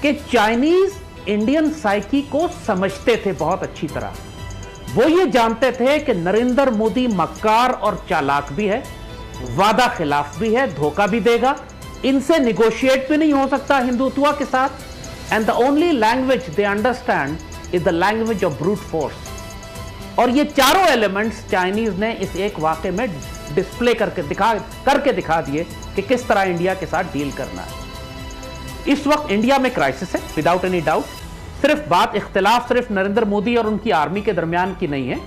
कि Chinese Indian psyche को समझते थे बहुत अच्छी तरह। वो ये जानते थे कि नरेंद्र मोदी मक्कार और चालाक भी है, वादा खिलाफ भी है, धोखा भी देगा, इनसे निगोशिएट भी नहीं हो सकता हिंदुत्व के साथ। And the only language they understand is the language of brute force. और ये चारों एलिमेंट्स चाइनीज ने इस एक वाक़े में डिस्प्ले करके दिखा दिए कि किस तरह इंडिया के साथ डील करना है। इस वक्त इंडिया में क्राइसिस है विदाउट एनी डाउट। सिर्फ बात इख्तिलाफ सिर्फ नरेंद्र मोदी और उनकी आर्मी के दरमियान की नहीं है,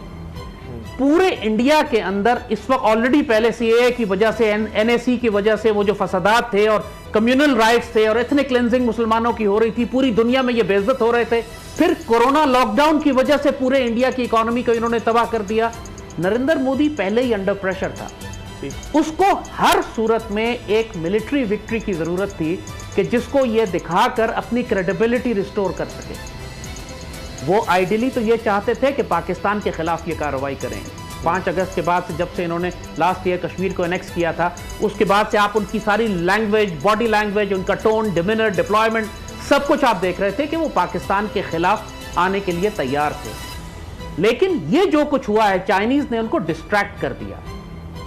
पूरे इंडिया के अंदर इस वक्त ऑलरेडी पहले सीएए की वजह से, एनएसी की वजह से वो जो फसादात थे और कम्युनल राइट्स थे और एथनिक क्लेंजिंग मुसलमानों की हो रही थी, पूरी दुनिया में ये बेइज्जत हो रहे थे। फिर कोरोना लॉकडाउन की वजह से पूरे इंडिया की इकोनॉमी को इन्होंने तबाह कर दिया। नरेंद्र मोदी पहले ही अंडर प्रेशर था, उसको हर सूरत में एक मिलिट्री विक्ट्री की जरूरत थी कि जिसको ये दिखाकर अपनी क्रेडिबिलिटी रिस्टोर कर सके। वो आइडियली तो ये चाहते थे कि पाकिस्तान के खिलाफ ये कार्रवाई करें। 5 अगस्त के बाद से, जब से इन्होंने लास्ट ईयर कश्मीर को एनेक्स किया था, उसके बाद से आप उनकी सारी लैंग्वेज, बॉडी लैंग्वेज, उनका टोन, डिमिनर, डिप्लॉयमेंट, सब कुछ आप देख रहे थे कि वो पाकिस्तान के खिलाफ आने के लिए तैयार थे। लेकिन ये जो कुछ हुआ है, चाइनीज ने उनको डिस्ट्रैक्ट कर दिया।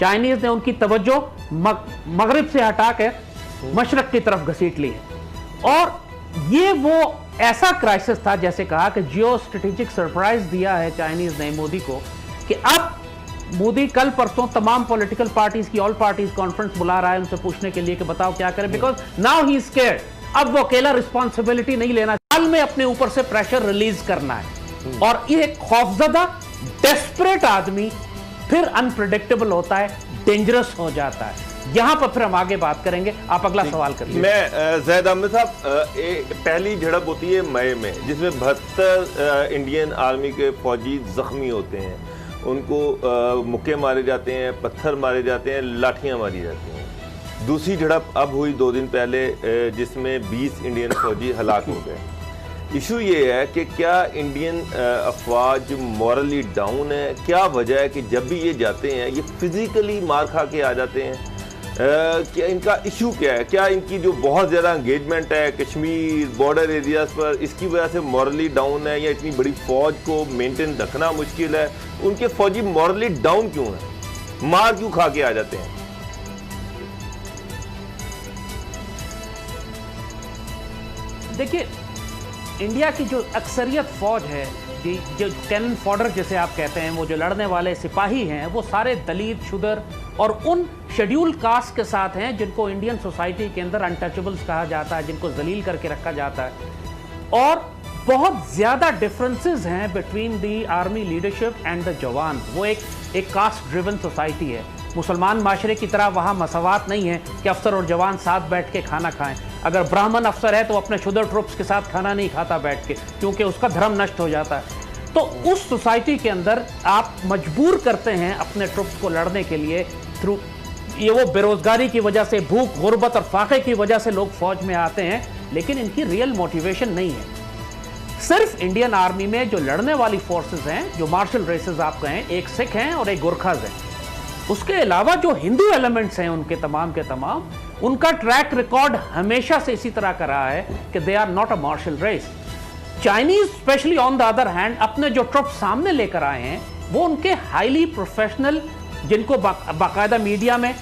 चाइनीज ने उनकी तवज्जो मगरिब से हटाकर मशरक की तरफ घसीट ली है। और ये वो ऐसा क्राइसिस था, जैसे कहा कि जियो स्ट्रेटेजिक सरप्राइज दिया है चाइनीज ने मोदी को, कि अब मोदी कल परसों तमाम पॉलिटिकल पार्टीज की ऑल पार्टीज कॉन्फ्रेंस बुला रहा है उनसे पूछने के लिए कि बताओ क्या करें, because now he is scared. अब वो अकेला रिस्पॉन्सिबिलिटी नहीं लेना, हाल में अपने ऊपर से प्रेशर रिलीज करना है। और ये खौफजदा डेस्परेट आदमी फिर अनप्रेडिक्टेबल होता है, डेंजरस हो जाता है। यहां पर फिर हम आगे बात करेंगे। आप अगला सवाल करिए। मैं जैद अहमद साहब, पहली झड़प होती है मई में, जिसमें 72 इंडियन आर्मी के फौजी जख्मी होते हैं, उनको मुक्के मारे जाते हैं, पत्थर मारे जाते हैं, लाठियां मारी जाती हैं। दूसरी झड़प अब हुई 2 दिन पहले, जिसमें 20 इंडियन फौजी हलाक हो गए। इशू ये है कि क्या इंडियन अफवाज मॉरली डाउन है? क्या वजह है कि जब भी ये जाते हैं ये फिजिकली मार खा के आ जाते हैं? क्या इनका इशू क्या है? क्या इनकी जो बहुत ज़्यादा एंगेजमेंट है कश्मीर बॉर्डर एरियाज़ पर, इसकी वजह से मॉरली डाउन है, या इतनी बड़ी फौज को मेंटेन रखना मुश्किल है? उनके फौजी मॉरली डाउन क्यों हैं? मार क्यों खा के आ जाते हैं? देखिए, इंडिया की जो अक्सरियत फौज है, जो कैनन फॉडर जैसे आप कहते हैं, वो जो लड़ने वाले सिपाही हैं, वो सारे दलित, शुदर और उन शेड्यूल कास्ट के साथ हैं जिनको इंडियन सोसाइटी के अंदर अनटचेबल्स कहा जाता है, जिनको जलील करके रखा जाता है। और बहुत ज़्यादा डिफरेंसेस हैं between the army leadership and the जवान। वो एक कास्ट ड्रिवन सोसाइटी है। मुसलमान माशरे की तरह वहाँ मसवात नहीं है कि अफसर और जवान साथ बैठ के खाना खाएं। अगर ब्राह्मण अफसर है तो अपने शुदर ट्रुप्स के साथ खाना नहीं खाता बैठ के, क्योंकि उसका धर्म नष्ट हो जाता है। तो उस सोसाइटी के अंदर आप मजबूर करते हैं अपने ट्रुप्स को लड़ने के लिए थ्रू, ये वो बेरोजगारी की वजह से, भूख, गुर्बत और फाके की वजह से लोग फौज में आते हैं, लेकिन इनकी रियल मोटिवेशन नहीं है। सिर्फ इंडियन आर्मी में जो लड़ने वाली फोर्सेस हैं, जो मार्शल रेसेस आप कहें, एक सिख हैं और एक गुरखाज हैं। उसके अलावा जो हिंदू एलिमेंट्स हैं उनके तमाम के तमाम, उनका ट्रैक रिकॉर्ड हमेशा से इसी तरह का रहा है कि they are not a martial race. Chinese especially on the other hand अपने जो ट्रुप सामने लेकर आए हैं, वो उनके हाईली प्रोफेशनल, जिनको बाकायदा मीडिया में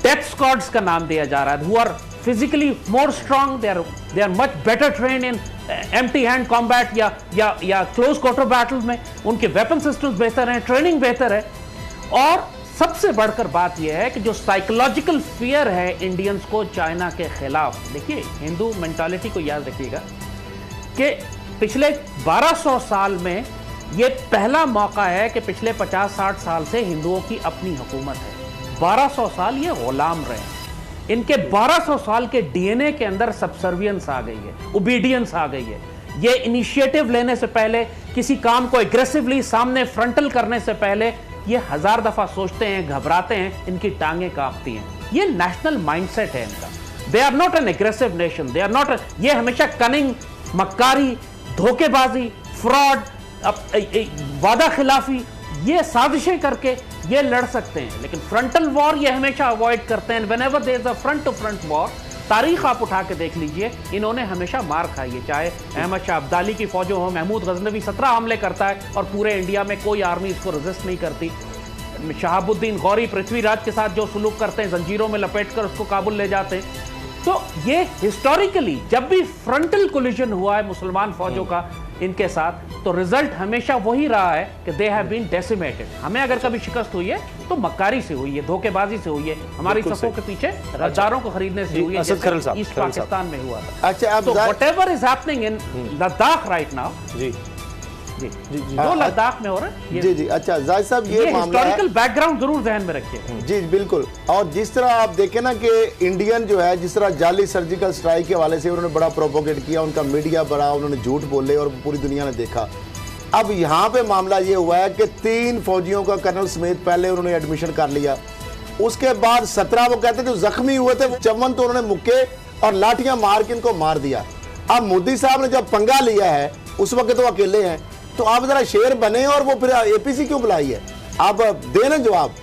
डेथ स्क्वाड्स का नाम दिया जा रहा है, who are physically more strong, they are much better train in empty hand combat या क्लोज क्वार्टर बैटल्स में। उनके वेपन सिस्टम्स बेहतर हैं, ट्रेनिंग बेहतर है। और सबसे बढ़कर बात यह है कि जो साइकोलॉजिकल फियर है इंडियंस को चाइना के खिलाफ। देखिए, हिंदू मेंटालिटी को याद रखिएगा कि पिछले 1200 साल में यह पहला मौका है कि पिछले 50-60 साल से हिंदुओं की अपनी हुकूमत है। 1200 साल ये गुलाम रहे। इनके 1200 साल के डीएनए के अंदर सबसर्वियंस आ गई है, ओबीडियंस आ गई है। ये इनिशिएटिव लेने से पहले, किसी काम को एग्रेसिवली सामने फ्रंटल करने से पहले ये 1000 दफा सोचते हैं, घबराते हैं, इनकी टांगें कांपती हैं। ये नेशनल माइंडसेट है इनका। They are not an aggressive nation, they are not, ये हमेशा कनिंग, मक्कारी, धोखेबाजी, फ्रॉड, वादा खिलाफी, ये साजिशें करके ये लड़ सकते हैं, लेकिन फ्रंटल वॉर ये हमेशा अवॉइड करते हैं। Whenever there is a front to front war, तारीख आप उठा के देख लीजिए, इन्होंने हमेशा मार खाई है। चाहे अहमद शाह अब्दाली की फौजों हो, महमूद गजनवी 17 हमले करता है और पूरे इंडिया में कोई आर्मी इसको रेजिस्ट नहीं करती। शहाबुद्दीन गौरी पृथ्वीराज के साथ जो सुलूक करते हैं, जंजीरों में लपेटकर उसको काबुल ले जाते हैं। तो ये हिस्टोरिकली जब भी फ्रंटल कोलिजन हुआ है मुसलमान फौजों का इनके साथ, तो रिजल्ट हमेशा वही रहा है कि दे हैव बीन डेसिमेटेड। हमें अगर कभी शिकस्त हुई है तो मक्कारी से हुई है, धोखेबाजी से हुई है, हमारी सफों के पीछे रद्दारों को खरीदने से हुई है, जैसे ईस्ट पाकिस्तान में हुआ था। अच्छा, तो whatever is happening in Ladakh right now, जी जी जी जो लद्दाख में हो रहा है, जी जी। अच्छा जाहिद साहब, ये मामला हिस्टोरिकल बैकग्राउंड जरूर ध्यान में रखिए। जी बिल्कुल। और जिस तरह आप देखें ना कि इंडियन जो है, जिस तरह जाली सर्जिकल स्ट्राइक के हवाले से उन्होंने बड़ा प्रोपोगेट किया, उनका मीडिया बड़ा, उन्होंने झूठ बोले और पूरी दुनिया ने देखा। अब यहाँ पे मामला ये हुआ है कि 3 फौजियों का कर्नल समेत पहले उन्होंने एडमिशन कर लिया, उसके बाद 17 वो कहते जो जख्मी हुए थे, 54 तो उन्होंने मुक्के और लाठियां मार के इनको मार दिया। अब मोदी साहब ने जब पंगा लिया है, उस वक्त तो अकेले हैं, तो आप जरा शेर बने और वो फिर एपीसी क्यों बुलाई है? आप देना जवाब।